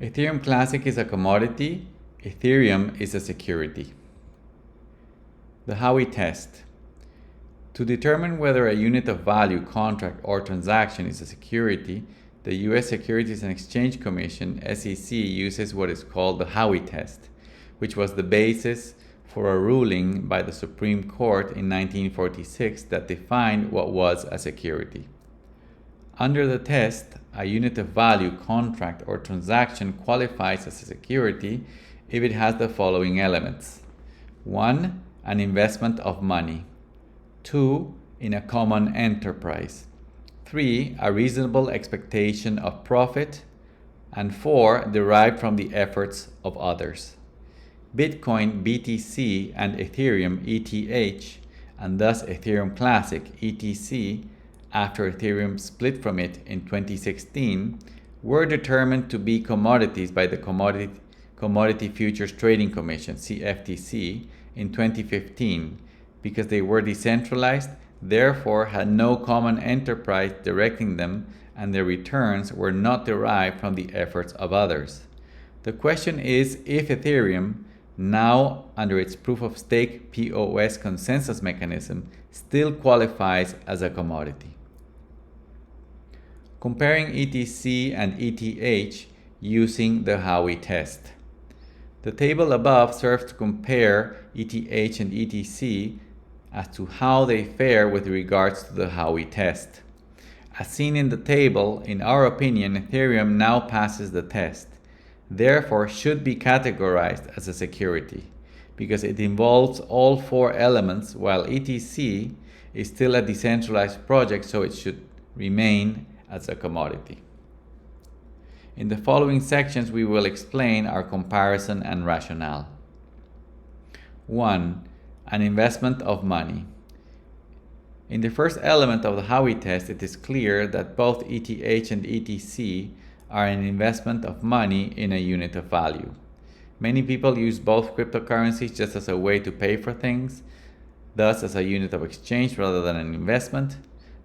Ethereum Classic is a commodity, Ethereum is a security. The Howey test. To determine whether a unit of value, contract, or transaction is a security, the U.S. Securities and Exchange Commission, SEC, uses what is called the Howey test, which was the basis for a ruling by the Supreme Court in 1946 that defined what was a security. Under the test, a unit of value, contract, or transaction qualifies as a security if it has the following elements. 1. An investment of money. 2. In a common enterprise. 3. A reasonable expectation of profit. And 4. Derived from the efforts of others. Bitcoin BTC and Ethereum ETH, and thus Ethereum Classic ETC, after Ethereum split from it in 2016, were determined to be commodities by the Commodity Futures Trading Commission, CFTC, in 2015 because they were decentralized, therefore had no common enterprise directing them, and their returns were not derived from the efforts of others. The question is if Ethereum, now under its proof-of-stake POS consensus mechanism, still qualifies as a commodity. Comparing ETC and ETH using the Howey test. The table above serves to compare ETH and ETC as to how they fare with regards to the Howey test. As seen in the table, in our opinion, Ethereum now passes the test, therefore should be categorized as a security, because it involves all four elements, while ETC is still a decentralized project, so it should remain as a commodity. In the following sections, we will explain our comparison and rationale. 1. An investment of money. In the first element of the Howey test, it is clear that both ETH and ETC are an investment of money in a unit of value. Many people use both cryptocurrencies just as a way to pay for things, thus as a unit of exchange rather than an investment,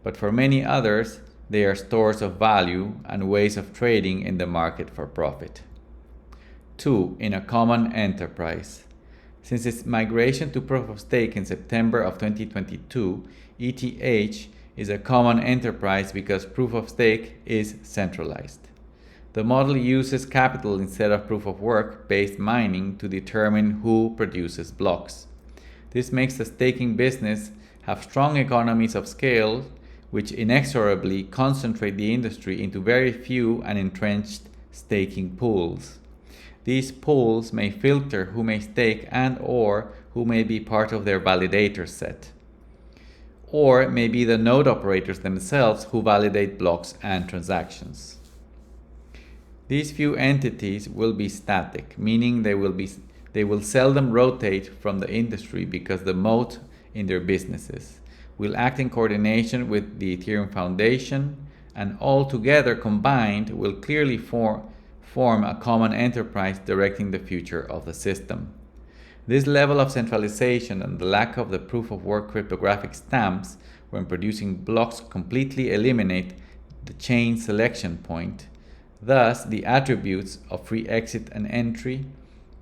but for many others, they are stores of value and ways of trading in the market for profit. 2. In a common enterprise. Since its migration to proof of stake in September of 2022, ETH is a common enterprise because proof of stake is centralized. The model uses capital instead of proof of work based mining to determine who produces blocks. This makes the staking business have strong economies of scale, which inexorably concentrate the industry into very few and entrenched staking pools. These pools may filter who may stake and/or who may be part of their validator set, or it may be the node operators themselves who validate blocks and transactions. These few entities will be static, meaning they will seldom rotate from the industry because the moat in their businesses will act in coordination with the Ethereum Foundation, and all together combined will clearly form a common enterprise directing the future of the system. This level of centralization and the lack of the proof-of-work cryptographic stamps when producing blocks completely eliminate the chain selection point. Thus, the attributes of free exit and entry,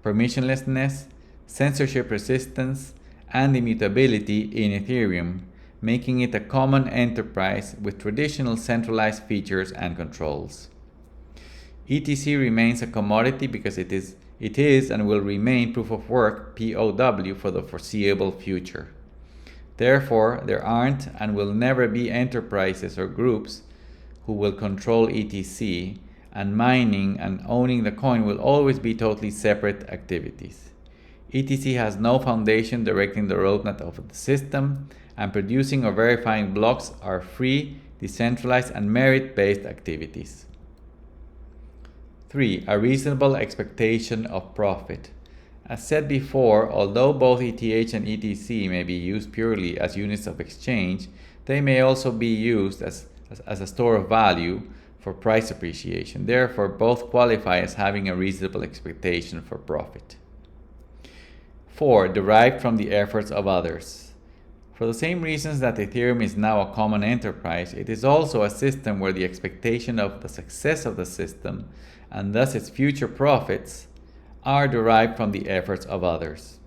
permissionlessness, censorship resistance, and immutability in Ethereum, making it a common enterprise with traditional centralized features and controls. ETC remains a commodity because it is and will remain proof of work POW for the foreseeable future. Therefore, there aren't and will never be enterprises or groups who will control ETC, and mining and owning the coin will always be totally separate activities. ETC has no foundation directing the roadmap of the system, and producing or verifying blocks are free, decentralized, and merit-based activities. 3. A reasonable expectation of profit. As said before, although both ETH and ETC may be used purely as units of exchange, they may also be used as a store of value for price appreciation. Therefore, both qualify as having a reasonable expectation for profit. 4. Derived from the efforts of others. For the same reasons that Ethereum is now a common enterprise, it is also a system where the expectation of the success of the system and thus its future profits, are derived from the efforts of others.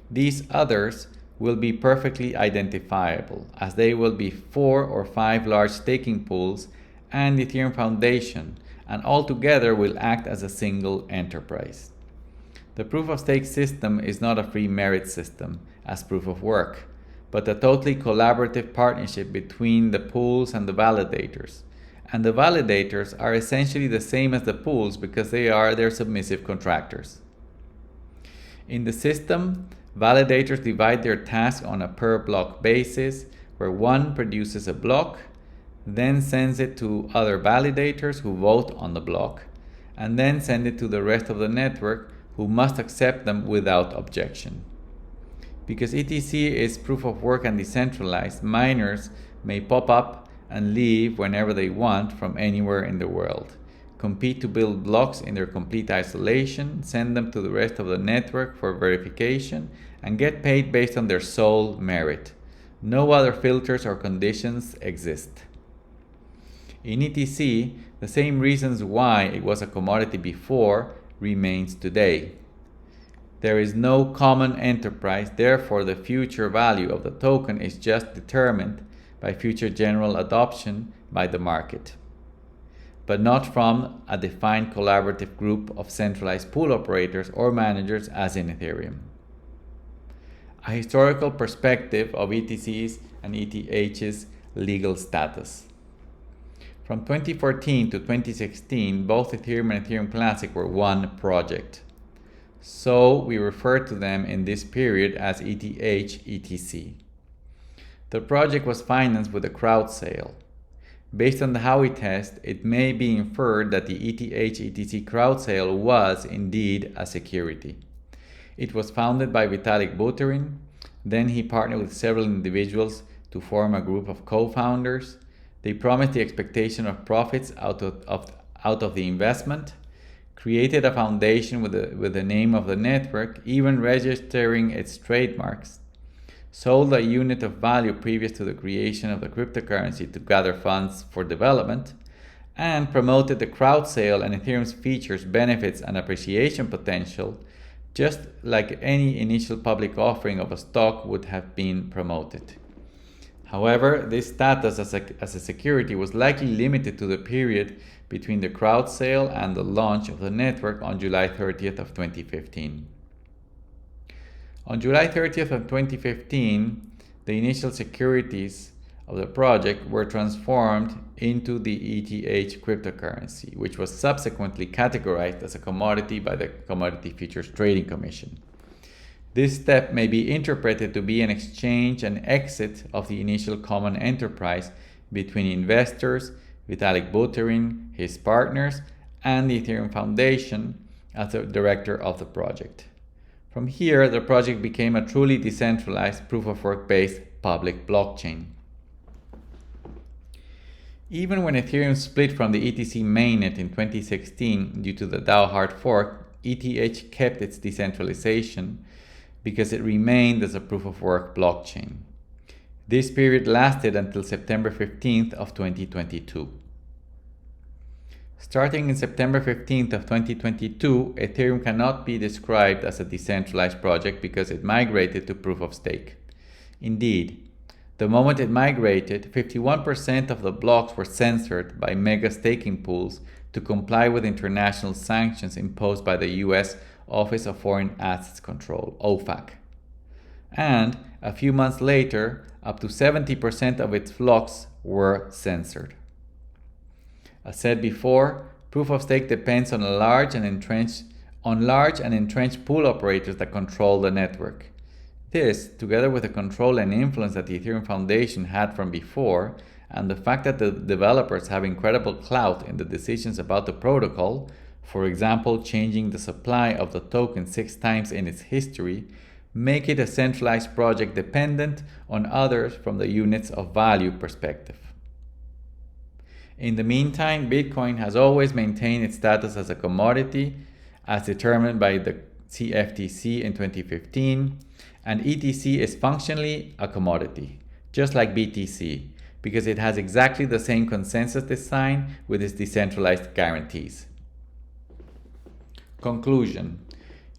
These others will be perfectly identifiable, as they will be 4 or 5 large staking pools and the Ethereum Foundation, and altogether will act as a single enterprise. The proof-of-stake system is not a free merit system, as proof of work, but a totally collaborative partnership between the pools and the validators. And the validators are essentially the same as the pools because they are their submissive contractors. In the system, validators divide their task on a per block basis, where one produces a block, then sends it to other validators who vote on the block, and then send it to the rest of the network who must accept them without objection. Because ETC is proof of work and decentralized, miners may pop up and leave whenever they want from anywhere in the world, compete to build blocks in their complete isolation, send them to the rest of the network for verification, and get paid based on their sole merit. No other filters or conditions exist. In ETC, the same reasons why it was a commodity before remains today. There is no common enterprise, therefore the future value of the token is just determined by future general adoption by the market, but not from a defined collaborative group of centralized pool operators or managers as in Ethereum. A historical perspective of ETC's and ETH's legal status. From 2014 to 2016, both Ethereum and Ethereum Classic were one project. So we refer to them in this period as ETH/ETC. The project was financed with a crowd sale. Based on the Howey test, it may be inferred that the ETH/ETC crowd sale was indeed a security. It was founded by Vitalik Buterin. Then he partnered with several individuals to form a group of co-founders. They promised the expectation of profits out of the investment, created a foundation with the name of the network, even registering its trademarks, sold a unit of value previous to the creation of the cryptocurrency to gather funds for development, and promoted the crowd sale and Ethereum's features, benefits, and appreciation potential, just like any initial public offering of a stock would have been promoted. However, this status as a security was likely limited to the period between the crowd sale and the launch of the network on July 30th of 2015. On July 30th of 2015, the initial securities of the project were transformed into the ETH cryptocurrency, which was subsequently categorized as a commodity by the Commodity Futures Trading Commission. This step may be interpreted to be an exchange and exit of the initial common enterprise between investors, Vitalik Buterin, his partners, and the Ethereum Foundation as the director of the project. From here, the project became a truly decentralized proof-of-work-based public blockchain. Even when Ethereum split from the ETC mainnet in 2016 due to the DAO hard fork, ETH kept its decentralization because it remained as a proof-of-work blockchain. This period lasted until September 15th of 2022. Starting in September 15th of 2022, Ethereum cannot be described as a decentralized project because it migrated to proof-of-stake. Indeed, the moment it migrated, 51% of the blocks were censored by mega staking pools to comply with international sanctions imposed by the US Office of Foreign Assets Control, OFAC. And a few months later, up to 70% of its blocks were censored. As said before, proof of stake depends on large and entrenched pool operators that control the network. This, together with the control and influence that the Ethereum Foundation had from before, and the fact that the developers have incredible clout in the decisions about the protocol, for example, changing the supply of the token 6 times in its history, make it a centralized project dependent on others from the units of value perspective. In the meantime, Bitcoin has always maintained its status as a commodity, as determined by the CFTC in 2015, and ETC is functionally a commodity, just like BTC, because it has exactly the same consensus design with its decentralized guarantees. Conclusion.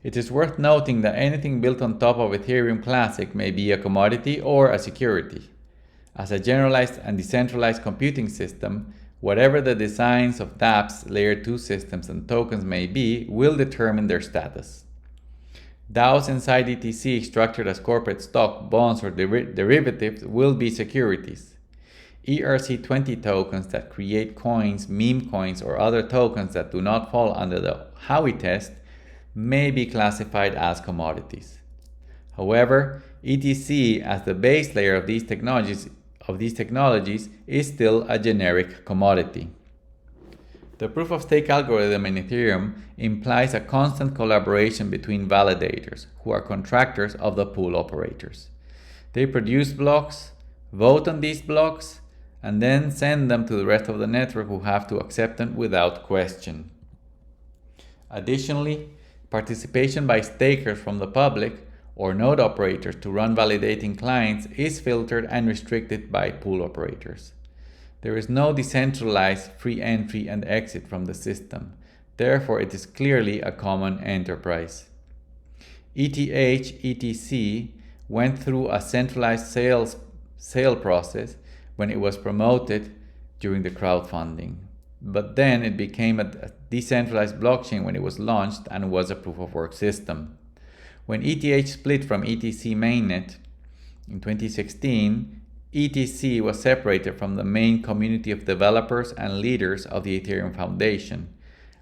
It is worth noting that anything built on top of Ethereum Classic may be a commodity or a security. As a generalized and decentralized computing system, whatever the designs of dApps, Layer 2 systems, and tokens may be will determine their status. DAOs inside ETC structured as corporate stock, bonds, or derivatives will be securities. ERC20 tokens that create coins, meme coins, or other tokens that do not fall under the Howey test may be classified as commodities. However, ETC as the base layer of these technologies is still a generic commodity. The proof-of-stake algorithm in Ethereum implies a constant collaboration between validators, who are contractors of the pool operators. They produce blocks, vote on these blocks, and then send them to the rest of the network, who have to accept them without question. Additionally, participation by stakers from the public or node operators to run validating clients is filtered and restricted by pool operators. There is no decentralized free entry and exit from the system. Therefore, it is clearly a common enterprise. ETH, ETC went through a centralized sale process when it was promoted during the crowdfunding. But then it became a decentralized blockchain when it was launched and was a proof-of-work system. When ETH split from ETC mainnet in 2016, ETC was separated from the main community of developers and leaders of the Ethereum Foundation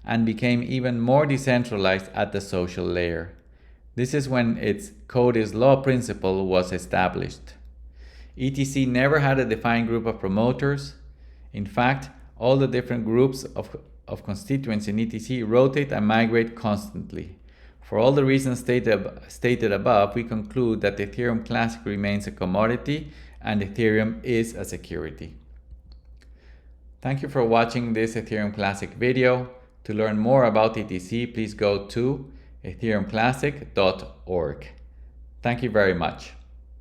and became even more decentralized at the social layer. This is when its code is law principle was established. ETC never had a defined group of promoters. In fact, all the different groups of constituents in ETC rotate and migrate constantly. For all the reasons stated above, we conclude that the Ethereum Classic remains a commodity and Ethereum is a security. Thank you for watching this Ethereum Classic video. To learn more about ETC, please go to ethereumclassic.org. Thank you very much.